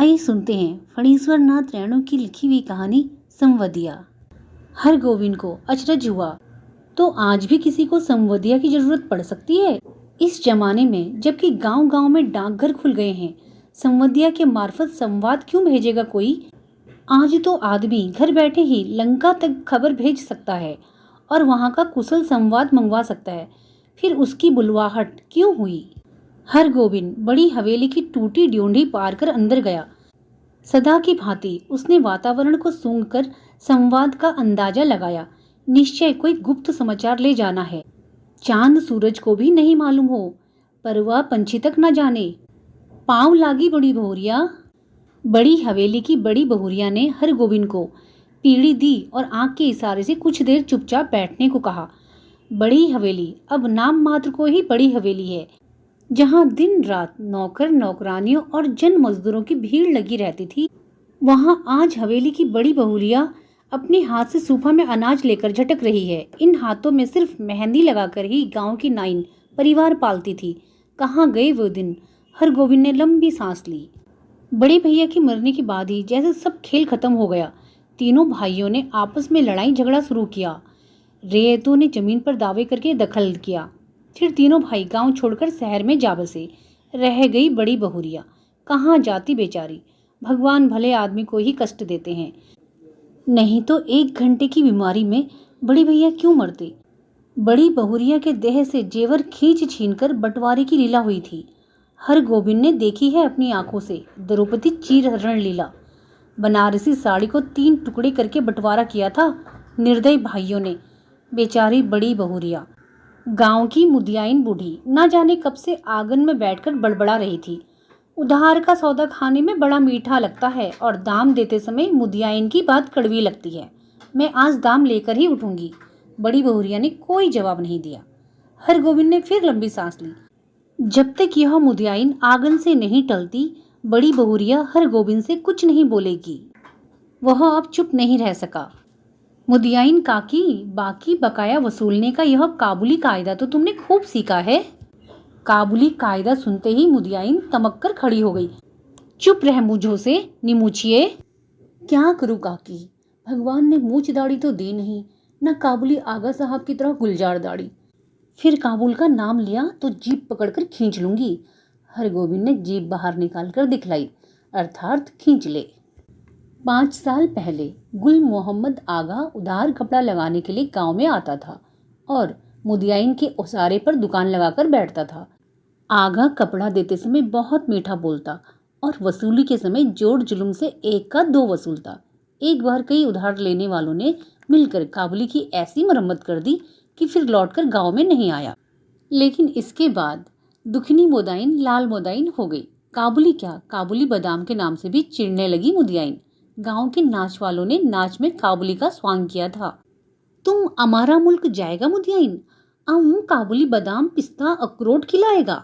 आइए सुनते हैं फणीश्वर नाथ रैणु की लिखी हुई कहानी संवदिया। हर गोविंद को अचरज हुआ, तो आज भी किसी को संवदिया की जरूरत पड़ सकती है? इस जमाने में जबकि गांव गांव में डाकघर खुल गए हैं, संवदिया के मार्फत संवाद क्यों भेजेगा कोई? आज तो आदमी घर बैठे ही लंका तक खबर भेज सकता है और वहां का कुशल संवाद मंगवा सकता है। फिर उसकी बुलवाहट क्यों हुई? हर गोविंद बड़ी हवेली की टूटी ड्योंढी पार कर अंदर गया। सदा की भांति उसने वातावरण को सूंघकर संवाद का अंदाजा लगाया। निश्चय कोई गुप्त समाचार ले जाना है। चांद सूरज को भी नहीं मालूम हो, पर वह पंछी तक न जाने। पांव लागी बड़ी बहुरिया। बड़ी हवेली की बड़ी बहुरिया ने हर गोविंद को पीढ़ी दी और आंख के इशारे से कुछ देर चुपचाप बैठने को कहा। बड़ी हवेली अब नाम मात्र को ही बड़ी हवेली है, जहां दिन रात नौकर नौकरानियों और जन मजदूरों की भीड़ लगी रहती थी, वहां आज हवेली की बड़ी बहुरिया अपने हाथ से सूफा में अनाज लेकर झटक रही है। इन हाथों में सिर्फ मेहंदी लगाकर ही गांव की नाइन परिवार पालती थी। कहाँ गए वो दिन? हर गोविंद ने लंबी सांस ली। बड़े भैया की मरने के बाद ही जैसे सब खेल खत्म हो गया। तीनों भाइयों ने आपस में लड़ाई झगड़ा शुरू किया। रैयतों ने जमीन पर दावे करके दखल किया। फिर तीनों भाई गांव छोड़कर शहर में जा बसे। रह गई बड़ी बहुरिया। कहाँ जाती बेचारी। भगवान भले आदमी को ही कष्ट देते हैं, नहीं तो 1 घंटे की बीमारी में बड़ी भैया क्यों मरते? बड़ी बहुरिया के देह से जेवर खींच छीन कर बंटवारे की लीला हुई थी। हर गोविंद ने देखी है अपनी आंखों से द्रौपदी चीरहरण लीला। बनारसी साड़ी को 3 टुकड़े करके बंटवारा किया था निर्दयी भाइयों ने। बेचारी बड़ी बहुरिया। गांव की मुदियाइन बूढ़ी न जाने कब से आंगन में बैठकर बड़बड़ा रही थी। उधार का सौदा खाने में बड़ा मीठा लगता है और दाम देते समय मुदियाइन की बात कड़वी लगती है। मैं आज दाम लेकर ही उठूंगी। बड़ी बहुरिया ने कोई जवाब नहीं दिया। हर गोविंद ने फिर लंबी सांस ली। जब तक यह मुदियाइन आंगन से नहीं टलती, बड़ी बहुरिया हर गोविंद से कुछ नहीं बोलेगी। वह अब चुप नहीं रह सका। मुदियाइन काकी, बाकी बकाया वसूलने का यह काबुली कायदा तो तुमने खूब सीखा है। काबुली कायदा सुनते ही मुदियाइन तमक कर खड़ी हो गई। चुप रह मुझो से निमुचिए। क्या करूं काकी, भगवान ने मूछ दाढ़ी तो दी नहीं, न काबुली आगा साहब की तरह गुलजार दाढ़ी। फिर काबुल का नाम लिया तो जीभ पकड़कर खींच लूंगी। हर गोविंद ने जीभ बाहर निकाल कर दिखलाई, अर्थात खींच ले। 5 साल पहले गुल मोहम्मद आगा उधार कपड़ा लगाने के लिए गांव में आता था और मुदियाइन के उसारे पर दुकान लगाकर बैठता था। आगा कपड़ा देते समय बहुत मीठा बोलता और वसूली के समय जोर जुलूम से 1 का 2 वसूलता। एक बार कई उधार लेने वालों ने मिलकर काबुली की ऐसी मरम्मत कर दी कि फिर लौटकर गांव में नहीं आया। लेकिन इसके बाद दुखनी मोदाइन लाल मोदाइन हो गई। काबुली क्या, काबुली बादाम के नाम से भी चिढ़ने लगी मुदियाइन। गांव के नाच वालों ने नाच में काबुली का स्वांग किया था। तुम हमारा मुल्क जाएगा मुदियाइन, हम काबुली बादाम पिस्ता अखरोट खिलाएगा।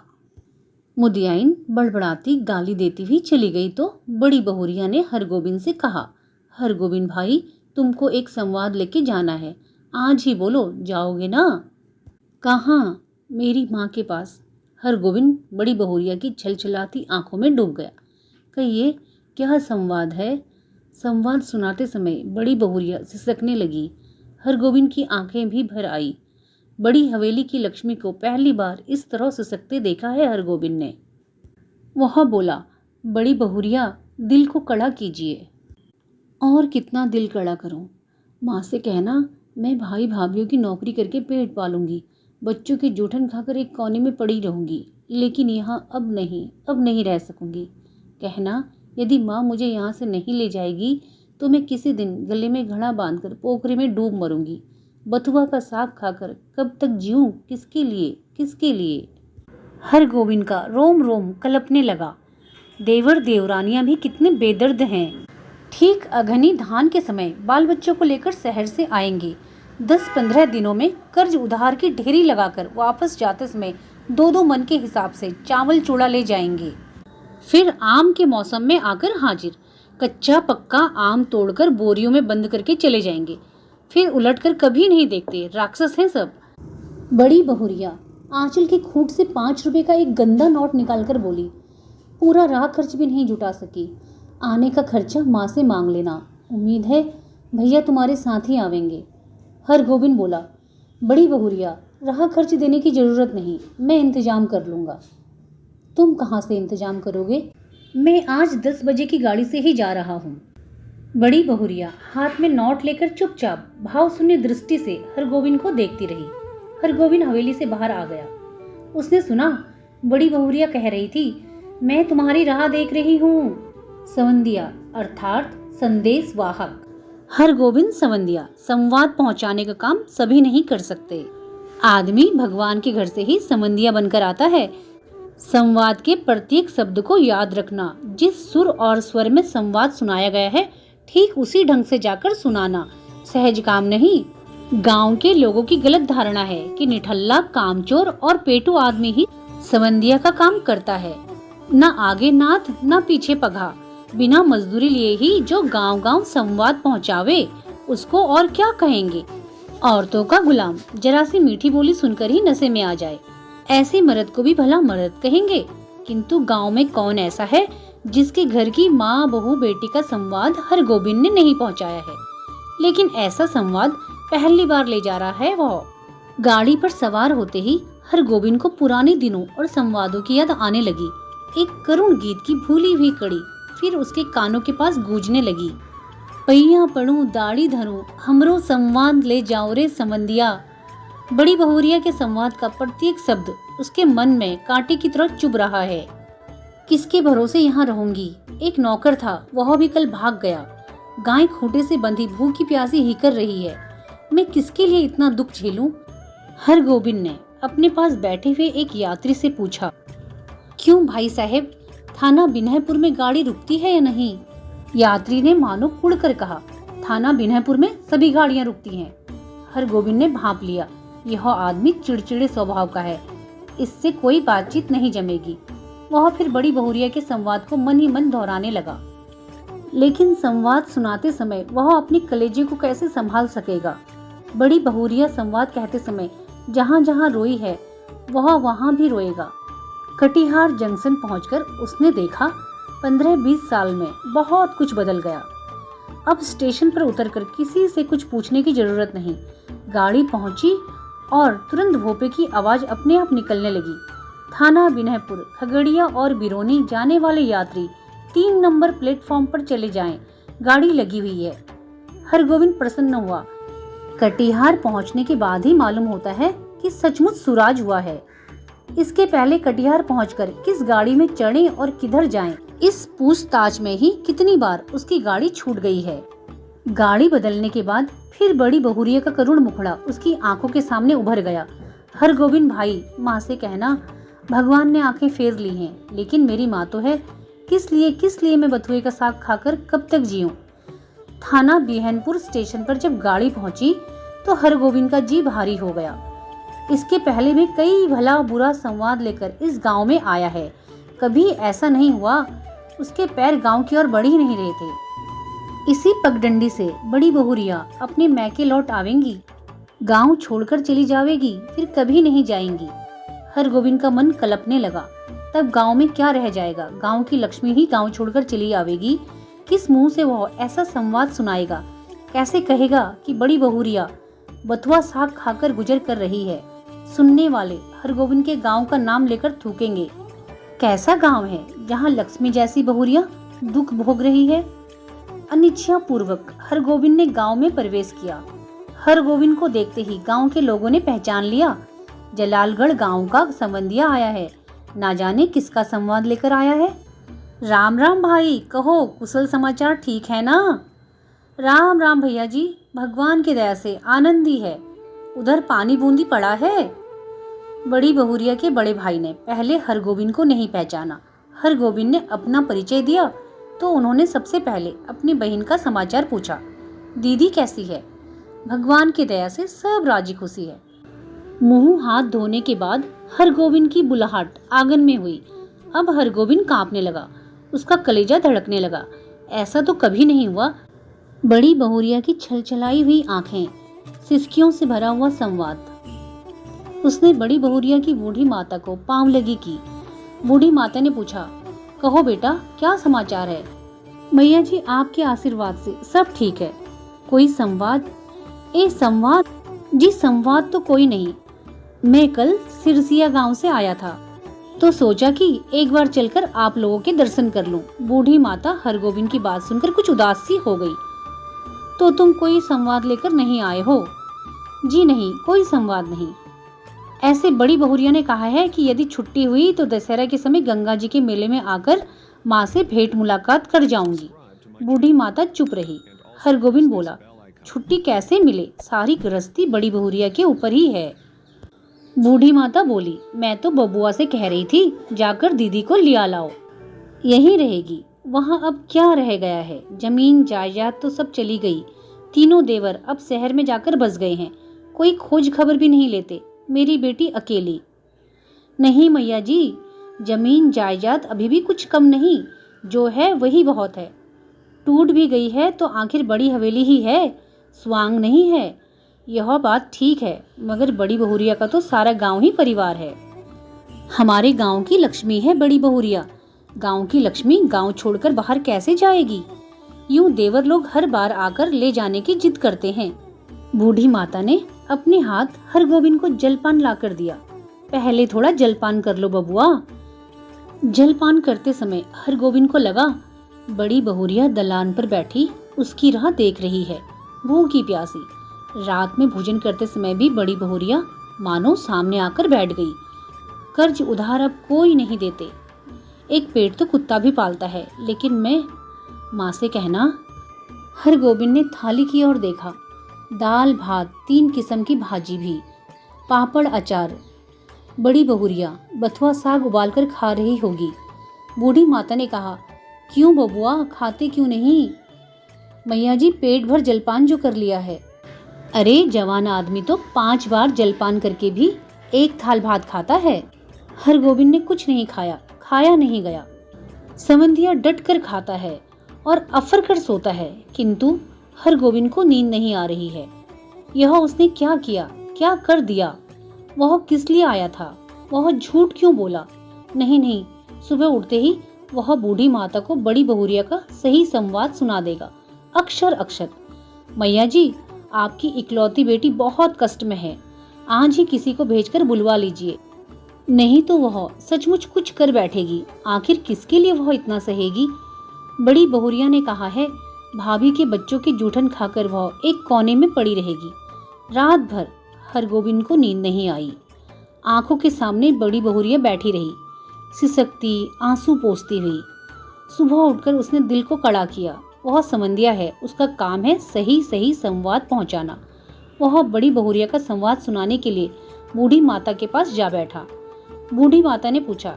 मुदियाइन बड़बड़ाती गाली देती हुई चली गई तो बड़ी बहुरिया ने हर गोविंद से कहा, हर गोविंद भाई, तुमको एक संवाद लेके जाना है, आज ही बोलो, जाओगे ना? कहाँ? मेरी माँ के पास। हर गोविंद बड़ी बहुरिया की छलछलाती आंखों में डूब गया। कहिए, क्या संवाद है? संवाद सुनाते समय बड़ी बहुरिया सिसकने लगी। हर गोविंद की आंखें भी भर आई। बड़ी हवेली की लक्ष्मी को पहली बार इस तरह सिसकते देखा है हर गोविंद ने। वह बोला, बड़ी बहुरिया, दिल को कड़ा कीजिए। और कितना दिल कड़ा करूं? माँ से कहना मैं भाई भाभीियों की नौकरी करके पेट पालूंगी, बच्चों के जूठन खाकर एक कोने में पड़ी रहूंगी, लेकिन यहाँ अब नहीं रह सकूंगी। कहना, यदि माँ मुझे यहाँ से नहीं ले जाएगी तो मैं किसी दिन गले में घड़ा बांधकर पोखरे में डूब मरूंगी। बथुआ का साग खाकर कब तक जीऊं? किसके लिए, किसके लिए? हर गोविंद का रोम रोम कलपने लगा। देवर देवरानियां भी कितने बेदर्द हैं। ठीक अघनी धान के समय बाल बच्चों को लेकर शहर से आएंगे। 10-15 दिनों में कर्ज उधार की ढेरी लगाकर वापस जाते समय 2-2 मन के हिसाब से चावल चूड़ा ले जाएंगे। फिर आम के मौसम में आकर हाजिर, कच्चा पक्का आम तोड़कर बोरियों में बंद करके चले जाएंगे। फिर उलटकर कभी नहीं देखते, राक्षस हैं सब। बड़ी बहुरिया आंचल की खूंट से 5 रुपए का एक गंदा नोट निकालकर बोली। पूरा राह खर्च भी नहीं जुटा सकी। आने का खर्चा माँ से मांग लेना, उम्मीद है भैया तुम्हारे साथ ही आवेंगे। हरगोविंद बोला, बड़ी बहुरिया, रहा खर्च देने की जरूरत नहीं, मैं इंतजाम कर लूँगा। तुम कहाँ से इंतजाम करोगे? मैं आज 10 बजे की गाड़ी से ही जा रहा हूँ। बड़ी बहुरिया हाथ में नोट लेकर चुपचाप भाव शून्य दृष्टि से हरगोविंद को देखती रही। हरगोविंद हवेली से बाहर आ गया। उसने सुना बड़ी बहुरिया कह रही थी, मैं तुम्हारी राह देख रही हूँ। संवंदिया अर्थात संदेश वाहक। हरगोविंद संवंदिया, संवाद पहुंचाने का काम सभी नहीं कर सकते। आदमी भगवान के घर से ही संवंदिया बनकर आता है। संवाद के प्रत्येक शब्द को याद रखना, जिस सुर और स्वर में संवाद सुनाया गया है ठीक उसी ढंग से जाकर सुनाना सहज काम नहीं। गांव के लोगों की गलत धारणा है कि निठल्ला, कामचोर और पेटू आदमी ही संवंदिया का काम करता है। न आगे नाथ न पीछे पघा, बिना मजदूरी लिए ही जो गांव गांव संवाद पहुंचावे उसको और क्या कहेंगे। औरतों का गुलाम, जरा सी मीठी बोली सुनकर ही नशे में आ जाए, ऐसे मर्द को भी भला मर्द कहेंगे। किंतु गांव में कौन ऐसा है जिसके घर की माँ बहू बेटी का संवाद हरगोविंद ने नहीं पहुंचाया है। लेकिन ऐसा संवाद पहली बार ले जा रहा है वह। गाड़ी पर सवार होते ही हरगोविंद को पुराने दिनों और संवादों की याद आने लगी। एक करुण गीत की भूली हुई कड़ी फिर उसके कानों के पास गूंजने लगी। पैया पड़ू दाढ़ी धरूं, हमरो संवाद ले जाओ रे संवंदिया। बड़ी बहुरिया के संवाद का प्रत्येक शब्द उसके मन में कांटे की तरह चुभ रहा है। किसके भरोसे यहाँ रहूंगी? एक नौकर था, वह भी कल भाग गया। गाय खूंटे से बंधी भूखी प्यासी ही कर रही है। मैं किसके लिए इतना दुख झेलूं? हरगोविंद ने अपने पास बैठे हुए एक यात्री से पूछा, क्यों भाई साहब, थाना बिनहपुर में गाड़ी रुकती है या नहीं? यात्री ने मानो कुड़कर कहा, थाना बिनहपुर में सभी गाड़ियां रुकती हैं। हरगोविंद ने भांप लिया, यह आदमी चिड़चिड़े स्वभाव का है, इससे कोई बातचीत नहीं जमेगी। वह फिर बड़ी बहुरिया के संवाद को मन ही मन दोहराने लगा। लेकिन संवाद सुनाते समय वह अपनी कलेजे को कैसे संभाल सकेगा? बड़ी बहुरिया संवाद कहते समय जहाँ जहाँ रोई है वह वहाँ भी रोएगा। कटिहार जंक्शन पहुंचकर उसने देखा 15-20 साल में बहुत कुछ बदल गया। अब स्टेशन पर उतरकर किसी से कुछ पूछने की जरूरत नहीं। गाड़ी पहुंची और तुरंत भोपे की आवाज अपने आप निकलने लगी। थाना बिनहपुर, खगड़िया और बिरोनी जाने वाले यात्री 3 नंबर प्लेटफॉर्म पर चले जाएं, गाड़ी लगी हुई है। हरगोविंद प्रसन्न हुआ। कटिहार पहुंचने के बाद ही मालूम होता है कि सचमुच सुराज हुआ है। इसके पहले कटिहार पहुंचकर किस गाड़ी में चढ़ें और किधर जाएं, इस पूछताछ में ही कितनी बार उसकी गाड़ी छूट गई है। गाड़ी बदलने के बाद फिर बड़ी बहुरिया का करुण मुखड़ा उसकी आंखों के सामने उभर गया। हरगोविंद भाई, माँ से कहना भगवान ने आंखें फेर ली हैं, लेकिन मेरी माँ तो है, किस लिए मैं बथुए का साग खाकर कब तक जीऊं। थाना बिहनपुर स्टेशन पर जब गाड़ी पहुंची तो हरगोविंद का जी भारी हो गया। इसके पहले भी कई भला बुरा संवाद लेकर इस गांव में आया है, कभी ऐसा नहीं हुआ उसके पैर गांव की ओर बढ़ ही नहीं रहे थे। इसी पगडंडी से बड़ी बहुरिया अपने मैके लौट आवेंगी, गांव छोड़कर चली जावेगी, फिर कभी नहीं जाएंगी। हरगोविंद का मन कलपने लगा। तब गांव में क्या रह जाएगा? गांव की लक्ष्मी ही गांव छोड़कर चली आवेगी। किस मुंह से वह ऐसा संवाद सुनाएगा? कैसे कहेगा कि बड़ी बहुरिया बथुआ साग खाकर गुजर कर रही है? सुनने वाले हरगोविंद के गांव का नाम लेकर थूकेंगे। कैसा गांव है जहां लक्ष्मी जैसी बहुरिया दुख भोग रही है? अनिच्छा पूर्वक हरगोविंद ने गांव में प्रवेश किया। हरगोविंद को देखते ही गांव के लोगों ने पहचान लिया। जलालगढ़ गांव का संबंधिया आया है, ना जाने किसका संवाद लेकर आया है। राम राम भाई, कहो कुशल समाचार ठीक है ना? राम राम भैया जी, भगवान की दया से आनंद ही है। उधर पानी बूंदी पड़ा है। बड़ी बहुरिया के बड़े भाई ने पहले हरगोविंद को नहीं पहचाना। हरगोविंद ने अपना परिचय दिया तो उन्होंने सबसे पहले अपनी बहन का समाचार पूछा। दीदी कैसी है? भगवान की दया से सब राजी खुशी है। मुंह हाथ धोने के बाद हरगोविंद की बुलाहट आंगन में हुई। अब हरगोविंद कांपने लगा, उसका कलेजा धड़कने लगा। ऐसा तो कभी नहीं हुआ। बड़ी बहुरिया की छलछलाई हुई आंखें, सिसकियों से भरा हुआ संवाद। उसने बड़ी बहुरिया की बूढ़ी माता को पांव लगी की। बूढ़ी माता ने पूछा, कहो बेटा क्या समाचार है? मैया जी, आपके आशीर्वाद से सब ठीक है। कोई संवाद? संवाद? जी संवाद तो कोई नहीं। मैं कल सिरसिया गांव से आया था, तो सोचा कि एक बार चलकर आप लोगों के दर्शन कर लूं। बूढ़ी माता हरगोविंद की बात सुनकर कुछ उदास सी हो गई। तो तुम कोई संवाद लेकर नहीं आए हो? जी नहीं, कोई संवाद नहीं। ऐसे बड़ी बहुरिया ने कहा है कि यदि छुट्टी हुई तो दशहरा के समय गंगा जी के मेले में आकर माँ से भेंट मुलाकात कर जाऊंगी। बूढ़ी माता चुप रही। हरगोविंद बोला, छुट्टी कैसे मिले? सारी गृहस्थी बड़ी बहुरिया के ऊपर ही है। बूढ़ी माता बोली, मैं तो बबुआ से कह रही थी जाकर दीदी को लिया लाओ। यहीं रहेगी, वहाँ अब क्या रह गया है? जमीन जायदाद तो सब चली गई। तीनों देवर अब शहर में जाकर बस गए हैं। कोई खोज खबर भी नहीं लेते। मेरी बेटी अकेली। नहीं मैया जी, जमीन जायदाद अभी भी कुछ कम नहीं, जो है वही बहुत है। टूट भी गई है तो आखिर बड़ी हवेली ही है, स्वांग नहीं है। यह बात ठीक है, मगर बड़ी बहुरिया का तो सारा गांव ही परिवार है। हमारे गांव की लक्ष्मी है बड़ी बहुरिया। गांव की लक्ष्मी गांव छोड़कर बाहर कैसे जाएगी? यूं देवर लोग हर बार आकर ले जाने की जिद करते हैं। बूढ़ी माता ने अपने हाथ हरगोविंद को जलपान लाकर दिया। पहले थोड़ा जलपान कर लो बबुआ। जलपान करते समय हरगोविंद को लगा बड़ी बहुरिया दलान पर बैठी उसकी राह देख रही है, भूखी प्यासी। रात में भोजन करते समय भी बड़ी बहुरिया मानो सामने आकर बैठ गई। कर्ज उधार अब कोई नहीं देते। एक पेट तो कुत्ता भी पालता है, लेकिन मैं माँ से कहना। हरगोविंद ने थाली की ओर देखा। दाल भात, 3 किस्म की भाजी भी, पापड़ अचार। बड़ी बहुरिया बथुआ साग उबालकर खा रही होगी। बूढ़ी माता ने कहा, क्यों बबुआ, खाते क्यों नहीं? मैया जी, पेट भर जलपान जो कर लिया है। अरे जवान आदमी तो 5 बार जलपान करके भी 1 थाल भात खाता है। हरगोविंद ने कुछ नहीं खाया, खाया नहीं गया। समंधिया डट कर खाता है और अफर कर सोता है, किंतु हरगोविंद को नींद नहीं आ रही है। यह उसने क्या किया, क्या कर दिया? वह किस लिए आया था? वह झूठ क्यों बोला? नहीं नहीं, सुबह उठते ही वह बूढ़ी माता को बड़ी बहुरिया का सही संवाद सुना देगा, अक्षर अक्षर। मैया जी, आपकी इकलौती बेटी बहुत कष्ट में है। आज ही किसी को भेजकर बुलवा लीजिए, नहीं तो वह सचमुच कुछ कर बैठेगी। आखिर किसके लिए वह इतना सहेगी? बड़ी बहुरिया ने कहा है, भाभी के बच्चों के जूठन खाकर वह एक कोने में पड़ी रहेगी। रात भर हरगोविंद को नींद नहीं आई। आंखों के सामने बड़ी बहुरिया बैठी रही, सिसकती, आंसू पोंछती हुई। सुबह उठकर उसने दिल को कड़ा किया। वह समंधिया है, उसका काम है सही सही संवाद पहुंचाना। वह बड़ी बहुरिया का संवाद सुनाने के लिए बूढ़ी माता के पास जा बैठा। बूढ़ी माता ने पूछा,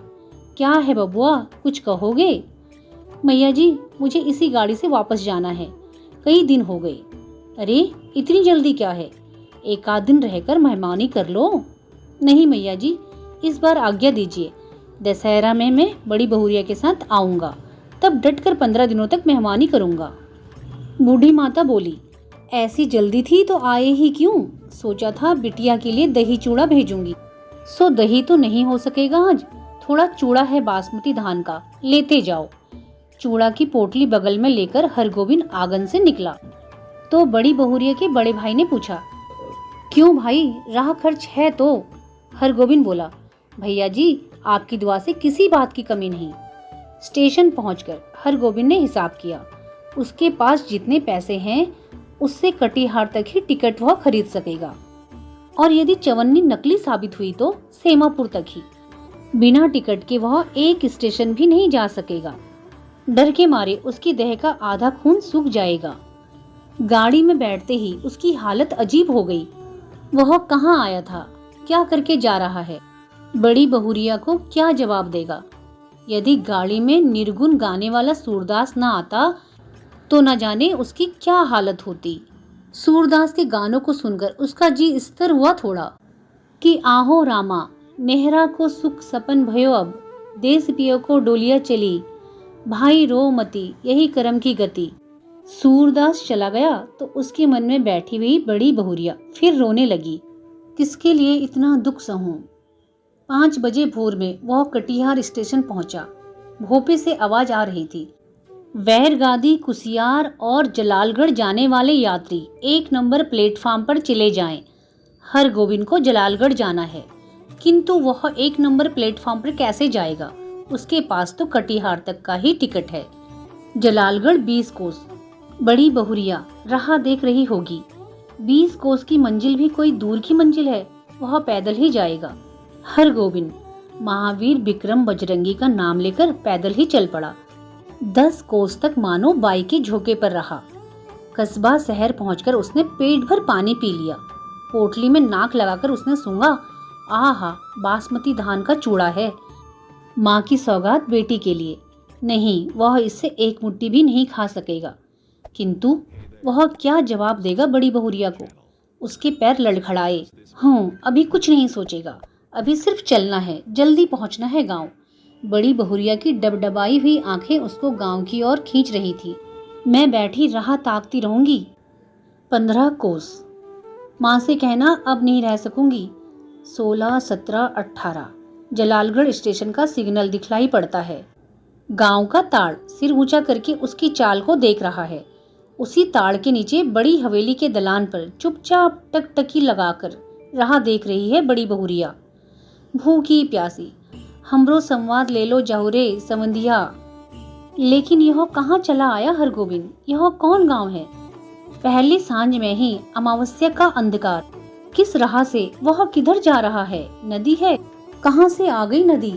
क्या है बबुआ, कुछ कहोगे? मैया जी, मुझे इसी गाड़ी से वापस जाना है, कई दिन हो गए। अरे इतनी जल्दी क्या है? 1 आध दिन रहकर मेहमानी कर लो। नहीं मैया जी, इस बार आज्ञा दीजिए। दशहरा में मैं बड़ी बहुरिया के साथ आऊंगा, तब डटकर 15 दिनों तक मेहमानी करूंगा। बूढ़ी माता बोली, ऐसी जल्दी थी तो आए ही क्यों? सोचा था बिटिया के लिए दही चूड़ा भेजूंगी। सो दही तो नहीं हो सकेगा आज। थोड़ा चूड़ा है बासमती धान का, लेते जाओ। चूड़ा की पोटली बगल में लेकर हरगोविंद आंगन से निकला तो बड़ी बहुरिया के बड़े भाई ने पूछा, क्यों भाई, राह खर्च है तो? हरगोविंद बोला, भैया जी, आपकी दुआ से किसी बात की कमी नहीं। स्टेशन पहुंचकर हरगोविंद ने हिसाब किया। उसके पास जितने पैसे हैं उससे कटिहार तक ही टिकट वह खरीद सकेगा, और यदि चवन्नी नकली साबित हुई तो सेमापुर तक ही। बिना टिकट के वह एक स्टेशन भी नहीं जा सकेगा। डर के मारे उसकी देह का आधा खून सूख जाएगा। गाड़ी में बैठते ही उसकी हालत अजीब हो गई। वह कहाँ आया था, क्या करके जा रहा है? बड़ी बहुरिया को क्या जवाब देगा? यदि गाड़ी में निर्गुण गाने वाला सूरदास न आता तो न जाने उसकी क्या हालत होती। सूरदास के गानों को सुनकर उसका जी स्थिर हुआ थोड़ा कि आहो रामा, नेहरा को सुख सपन भयो अब, देश पियो को डोलिया चली, भाई रो मती, यही करम की गति। सूरदास चला गया तो उसके मन में बैठी हुई बड़ी बहुरिया फिर रोने लगी। किसके लिए इतना दुख सहूं? 5 बजे भोर में वह कटिहार स्टेशन पहुंचा। भोपे से आवाज आ रही थी, वैरगादी, कुसियार और जलालगढ़ जाने वाले यात्री 1 नंबर प्लेटफार्म पर चले जाएं। हरगोविंद को जलालगढ़ जाना है, किंतु वह 1 नंबर प्लेटफार्म पर कैसे जाएगा? उसके पास तो कटिहार तक का ही टिकट है। जलालगढ़ 20 कोस। बड़ी बहुरिया राह देख रही होगी। 20 कोस की मंजिल भी कोई दूर की मंजिल है, वह पैदल ही जाएगा। हरगोविंद महावीर विक्रम बजरंगी का नाम लेकर पैदल ही चल पड़ा। 10 कोस तक मानो बाई के झोंके पर रहा। कस्बा शहर पहुंचकर उसने पेट भर पानी पी लिया। पोटली में नाक लगाकर उसने सूंघा, आहा, बासमती धान का चूड़ा है, माँ की सौगात बेटी के लिए। नहीं, वह इससे एक मुट्ठी भी नहीं खा सकेगा। किंतु वह क्या जवाब देगा बड़ी बहुरिया को? उसके पैर लड़खड़ाए। अभी कुछ नहीं सोचेगा, अभी सिर्फ चलना है, जल्दी पहुंचना है गांव। बड़ी बहुरिया की डबडबाई हुई आंखें उसको गांव की ओर खींच रही थी। मैं बैठी राह ताकती रहूंगी। 15 कोस। माँ से कहना अब नहीं रह सकूंगी। 16, 17, 18। जलालगढ़ स्टेशन का सिग्नल दिखलाई पड़ता है। गांव का ताड़ सिर ऊंचा करके उसकी चाल को देख रहा है। उसी ताड़ के नीचे बड़ी हवेली के दलान पर चुपचाप टकटकी लगाकर राह देख रही है बड़ी बहुरिया। भूखी प्यासी, हमरो संवाद ले लो जाहुरे समंधिया। लेकिन यह कहाँ चला आया हरगोविंद? यह कौन गांव है? पहली सांझ में ही अमावस्या का अंधकार। किस राह से? वह किधर जा रहा है? नदी है? कहाँ से आ गई नदी?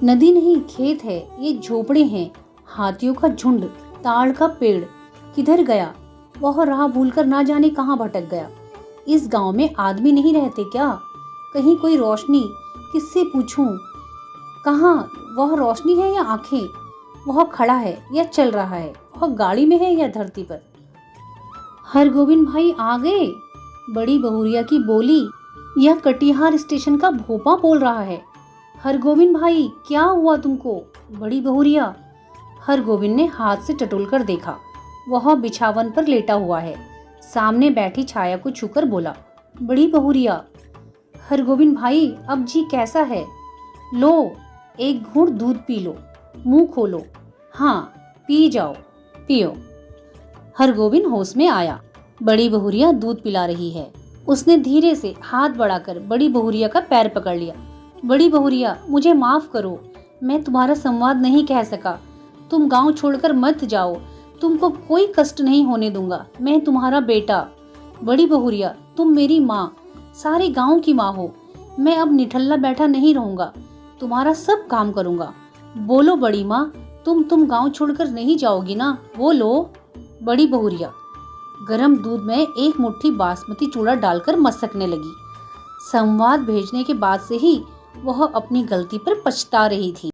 नदी नहीं, खेत है, ये झोपड़े हैं, हाथियों का झुंड, ताड़ का पेड़। किधर गया? वह राह भूलकर ना जाने कहाँ भटक गया। इस गांव में आदमी नहीं रहते क्या? कहीं कोई रोशनी? किससे पूछूं? कहाँ? वह रोशनी है या आंखें? वह खड़ा है या चल रहा है? वह गाड़ी में है या धरती पर? हरगोविंद भाई आ गए। बड़ी बहुरिया की बोली यह कटिहार स्टेशन का भोपा बोल रहा है। हरगोविंद भाई, क्या हुआ तुमको? बड़ी बहुरिया। हरगोविंद ने हाथ से टटोल कर देखा। वह बिछावन पर लेटा हुआ है। सामने बैठी छाया को छूकर बोला, बड़ी बहुरिया। हरगोविंद भाई, अब जी कैसा है? लो, एक घूंट दूध पी लो, मुंह खोलो। हाँ, पी जाओ, पियो। हरगोविंद होश में आया। बड़ी बहुरिया दूध पिला रही है। उसने धीरे से हाथ बढ़ाकर बड़ी बहुरिया का पैर पकड़ लिया। बड़ी बहुरिया, मुझे माफ करो, मैं तुम्हारा संवाद नहीं कह सका। तुम गांव छोड़कर मत जाओ, तुमको कोई कष्ट नहीं होने दूंगा। मैं तुम्हारा बेटा। बड़ी बहुरिया, तुम मेरी माँ, सारे गांव की माँ हो। मैं अब निठल्ला बैठा नहीं रहूंगा, तुम्हारा सब काम करूंगा। बोलो बड़ी माँ, तुम गांव छोड़कर नहीं जाओगी ना? बोलो। बड़ी बहुरिया गरम दूध में एक मुट्ठी बासमती चूड़ा डालकर मसकने लगी। संवाद भेजने के बाद से ही वह अपनी गलती पर पछता रही थी।